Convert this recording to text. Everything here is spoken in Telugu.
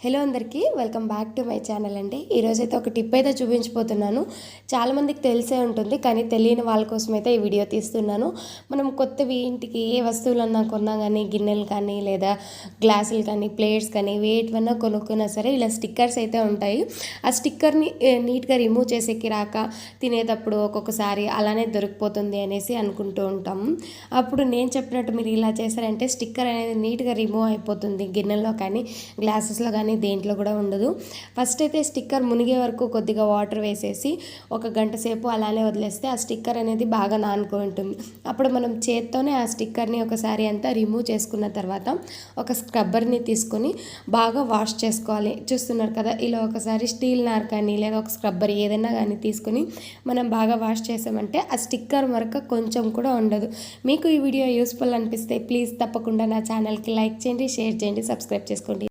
హలో అందరికీ welcome back to my channel అండి. ఈరోజైతే ఒక టిప్ అయితే చూపించబోతున్నాను. చాలామందికి తెలిసే ఉంటుంది, కానీ తెలియని వాళ్ళ కోసం అయితే ఈ వీడియో తీస్తున్నాను. మనం కొత్తవి ఇంటికి ఏ వస్తువులన్నా కొన్నా కానీ, గిన్నెలు కానీ లేదా గ్లాసులు కానీ ప్లేట్స్ కానీ వేటివన్నా కొనుక్కున్నా సరే ఇలా స్టిక్కర్స్ అయితే ఉంటాయి. ఆ స్టిక్కర్ని నీట్గా రిమూవ్ చేసేకి రాక తినేటప్పుడు ఒక్కొక్కసారి అలానే దొరికిపోతుంది అనేసి అనుకుంటూ ఉంటాము. అప్పుడు నేను చెప్పినట్టు మీరు ఇలా చేశారంటే స్టిక్కర్ అనేది నీట్గా రిమూవ్ అయిపోతుంది. గిన్నెల్లో కానీ గ్లాసెస్లో కానీ దేంట్లో కూడా ఉండదు. ఫస్ట్ అయితే స్టిక్కర్ మునిగే వరకు కొద్దిగా వాటర్ వేసేసి ఒక గంట సేపు అలానే వదిలేస్తే ఆ స్టిక్కర్ అనేది బాగా నానుకొని ఉంటుంది. అప్పుడు మనం చేత్తోనే ఆ స్టిక్కర్ని ఒకసారి అంతా రిమూవ్ చేసుకున్న తర్వాత ఒక స్క్రబ్బర్ని తీసుకొని బాగా వాష్ చేసుకోవాలి. చూస్తున్నారు కదా, ఇలా ఒకసారి స్టీల్ నార్ కానీ లేదా ఒక స్క్రబ్బర్ ఏదైనా కానీ తీసుకొని మనం బాగా వాష్ చేసామంటే ఆ స్టిక్కర్ మరక కొంచెం కూడా ఉండదు. మీకు ఈ వీడియో యూస్ఫుల్ అనిపిస్తే ప్లీజ్ తప్పకుండా నా ఛానల్కి లైక్ చేయండి, షేర్ చేయండి, సబ్స్క్రైబ్ చేసుకోండి.